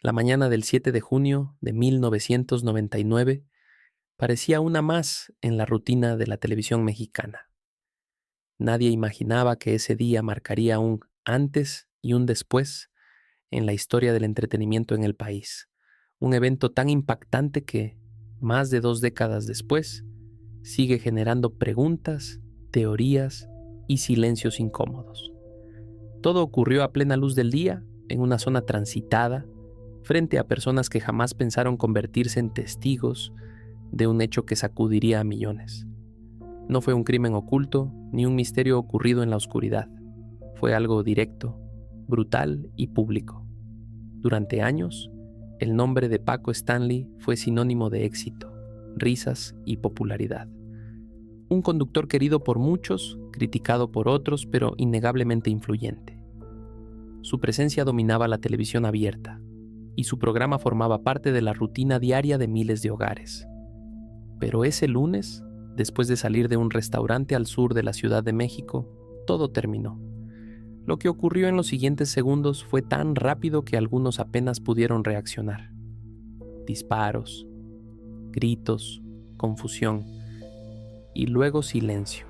La mañana del 7 de junio de 1999 parecía una más en la rutina de la televisión mexicana. Nadie imaginaba que ese día marcaría un antes y un después en la historia del entretenimiento en el país. Un evento tan impactante que, más de 2 décadas después, sigue generando preguntas, teorías y silencios incómodos. Todo ocurrió a plena luz del día, en una zona transitada, frente a personas que jamás pensaron convertirse en testigos de un hecho que sacudiría a millones. No fue un crimen oculto ni un misterio ocurrido en la oscuridad. Fue algo directo, brutal y público. Durante años, el nombre de Paco Stanley fue sinónimo de éxito, risas y popularidad. Un conductor querido por muchos, criticado por otros, pero innegablemente influyente. Su presencia dominaba la televisión abierta, y su programa formaba parte de la rutina diaria de miles de hogares. Pero ese lunes, después de salir de un restaurante al sur de la Ciudad de México, todo terminó. Lo que ocurrió en los siguientes segundos fue tan rápido que algunos apenas pudieron reaccionar. Disparos, gritos, confusión y luego silencio.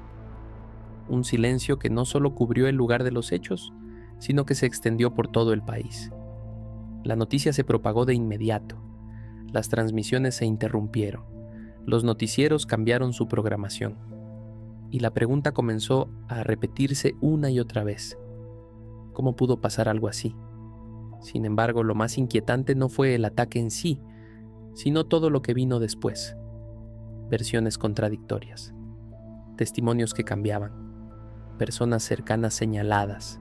Un silencio que no solo cubrió el lugar de los hechos, sino que se extendió por todo el país. La noticia se propagó de inmediato. Las transmisiones se interrumpieron. Los noticieros cambiaron su programación. Y la pregunta comenzó a repetirse una y otra vez. ¿Cómo pudo pasar algo así? Sin embargo, lo más inquietante no fue el ataque en sí, sino todo lo que vino después. Versiones contradictorias, testimonios que cambiaban, personas cercanas señaladas,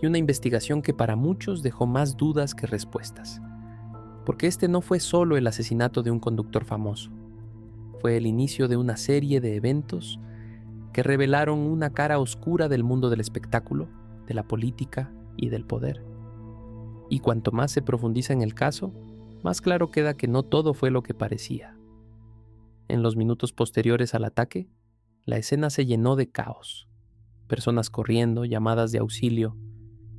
y una investigación que para muchos dejó más dudas que respuestas. Porque este no fue solo el asesinato de un conductor famoso, fue el inicio de una serie de eventos que revelaron una cara oscura del mundo del espectáculo, de la política y del poder. Y cuanto más se profundiza en el caso, más claro queda que no todo fue lo que parecía. En los minutos posteriores al ataque, la escena se llenó de caos. Personas corriendo, llamadas de auxilio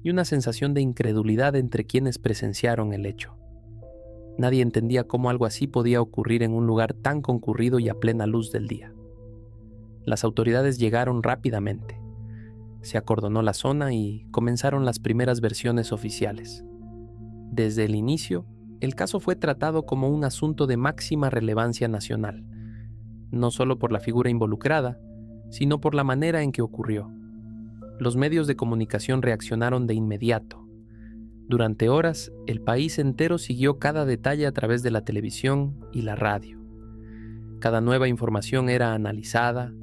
y una sensación de incredulidad entre quienes presenciaron el hecho. Nadie entendía cómo algo así podía ocurrir en un lugar tan concurrido y a plena luz del día. Las autoridades llegaron rápidamente. Se acordonó la zona y comenzaron las primeras versiones oficiales. Desde el inicio, el caso fue tratado como un asunto de máxima relevancia nacional, no solo por la figura involucrada, sino por la manera en que ocurrió. Los medios de comunicación reaccionaron de inmediato. Durante horas, el país entero siguió cada detalle a través de la televisión y la radio. Cada nueva información era analizada,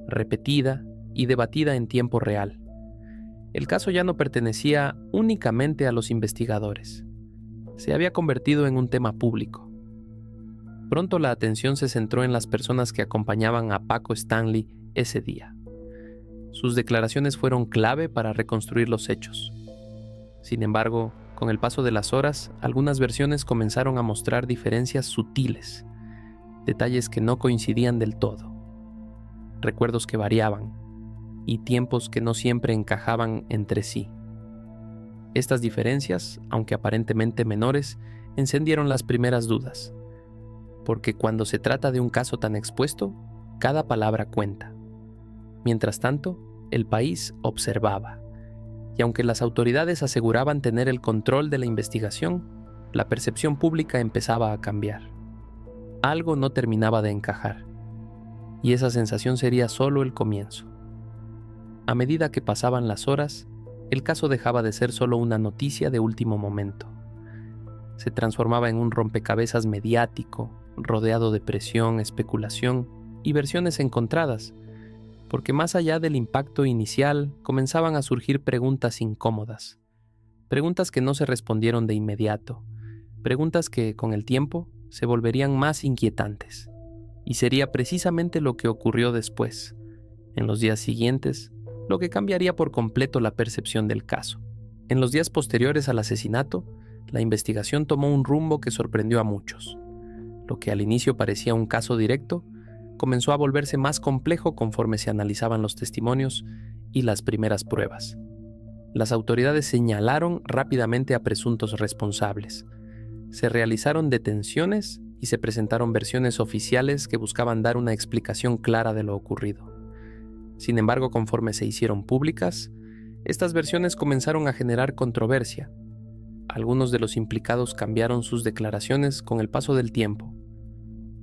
repetida y debatida en tiempo real. El caso ya no pertenecía únicamente a los investigadores. Se había convertido en un tema público. Pronto la atención se centró en las personas que acompañaban a Paco Stanley ese día. Sus declaraciones fueron clave para reconstruir los hechos. Sin embargo, con el paso de las horas, algunas versiones comenzaron a mostrar diferencias sutiles, detalles que no coincidían del todo, recuerdos que variaban y tiempos que no siempre encajaban entre sí. Estas diferencias, aunque aparentemente menores, encendieron las primeras dudas, porque cuando se trata de un caso tan expuesto, cada palabra cuenta. Mientras tanto, el país observaba, y aunque las autoridades aseguraban tener el control de la investigación, la percepción pública empezaba a cambiar. Algo no terminaba de encajar, y esa sensación sería solo el comienzo. A medida que pasaban las horas, el caso dejaba de ser solo una noticia de último momento. Se transformaba en un rompecabezas mediático, rodeado de presión, especulación y versiones encontradas, porque más allá del impacto inicial comenzaban a surgir preguntas incómodas, preguntas que no se respondieron de inmediato, preguntas que, con el tiempo, se volverían más inquietantes. Y sería precisamente lo que ocurrió después, en los días siguientes, lo que cambiaría por completo la percepción del caso. En los días posteriores al asesinato, la investigación tomó un rumbo que sorprendió a muchos. Lo que al inicio parecía un caso directo, comenzó a volverse más complejo conforme se analizaban los testimonios y las primeras pruebas. Las autoridades señalaron rápidamente a presuntos responsables, Se realizaron detenciones y se presentaron versiones oficiales que buscaban dar una explicación clara de lo ocurrido. Sin embargo, conforme se hicieron públicas, estas versiones comenzaron a generar controversia. Algunos de los implicados cambiaron sus declaraciones con el paso del tiempo.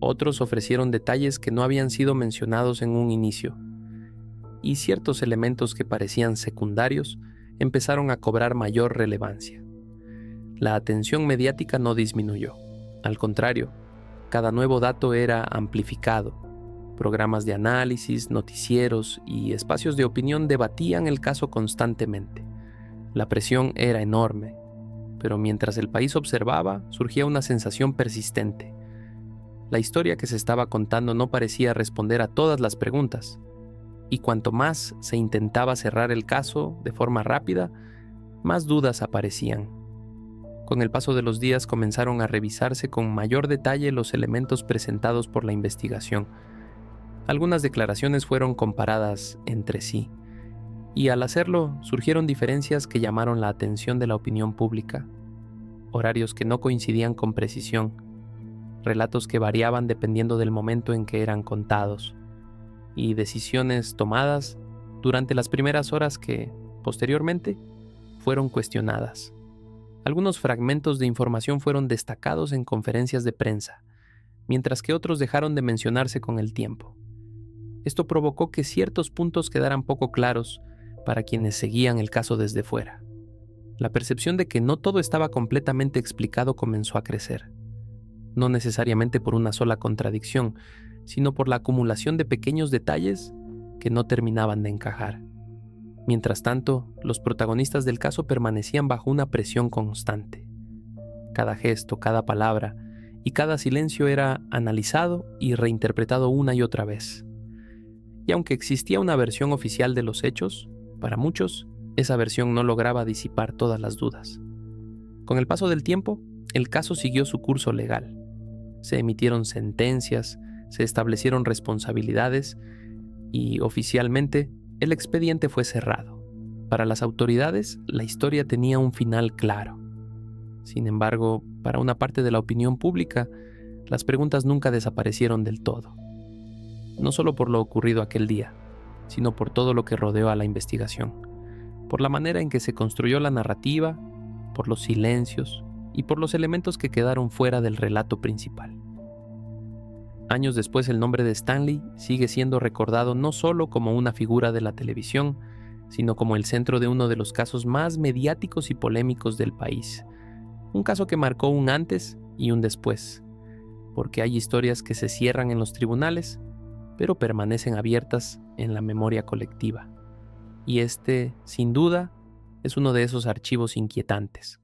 Otros ofrecieron detalles que no habían sido mencionados en un inicio. Y ciertos elementos que parecían secundarios empezaron a cobrar mayor relevancia. La atención mediática no disminuyó. Al contrario, cada nuevo dato era amplificado. Programas de análisis, noticieros y espacios de opinión debatían el caso constantemente. La presión era enorme, pero mientras el país observaba, surgía una sensación persistente. La historia que se estaba contando no parecía responder a todas las preguntas, y cuanto más se intentaba cerrar el caso de forma rápida, más dudas aparecían. Con el paso de los días comenzaron a revisarse con mayor detalle los elementos presentados por la investigación. Algunas declaraciones fueron comparadas entre sí, y al hacerlo surgieron diferencias que llamaron la atención de la opinión pública. Horarios que no coincidían con precisión, relatos que variaban dependiendo del momento en que eran contados, y decisiones tomadas durante las primeras horas que, posteriormente, fueron cuestionadas. Algunos fragmentos de información fueron destacados en conferencias de prensa, mientras que otros dejaron de mencionarse con el tiempo. Esto provocó que ciertos puntos quedaran poco claros para quienes seguían el caso desde fuera. La percepción de que no todo estaba completamente explicado comenzó a crecer, no necesariamente por una sola contradicción, sino por la acumulación de pequeños detalles que no terminaban de encajar. Mientras tanto, los protagonistas del caso permanecían bajo una presión constante. Cada gesto, cada palabra y cada silencio era analizado y reinterpretado una y otra vez. Y aunque existía una versión oficial de los hechos, para muchos, esa versión no lograba disipar todas las dudas. Con el paso del tiempo, el caso siguió su curso legal. Se emitieron sentencias, se establecieron responsabilidades y, oficialmente, el expediente fue cerrado. Para las autoridades, la historia tenía un final claro. Sin embargo, para una parte de la opinión pública, las preguntas nunca desaparecieron del todo. No solo por lo ocurrido aquel día, sino por todo lo que rodeó a la investigación, por la manera en que se construyó la narrativa, por los silencios y por los elementos que quedaron fuera del relato principal. Años después, el nombre de Stanley sigue siendo recordado no solo como una figura de la televisión, sino como el centro de uno de los casos más mediáticos y polémicos del país. Un caso que marcó un antes y un después, porque hay historias que se cierran en los tribunales, pero permanecen abiertas en la memoria colectiva. Y este, sin duda, es uno de esos archivos inquietantes.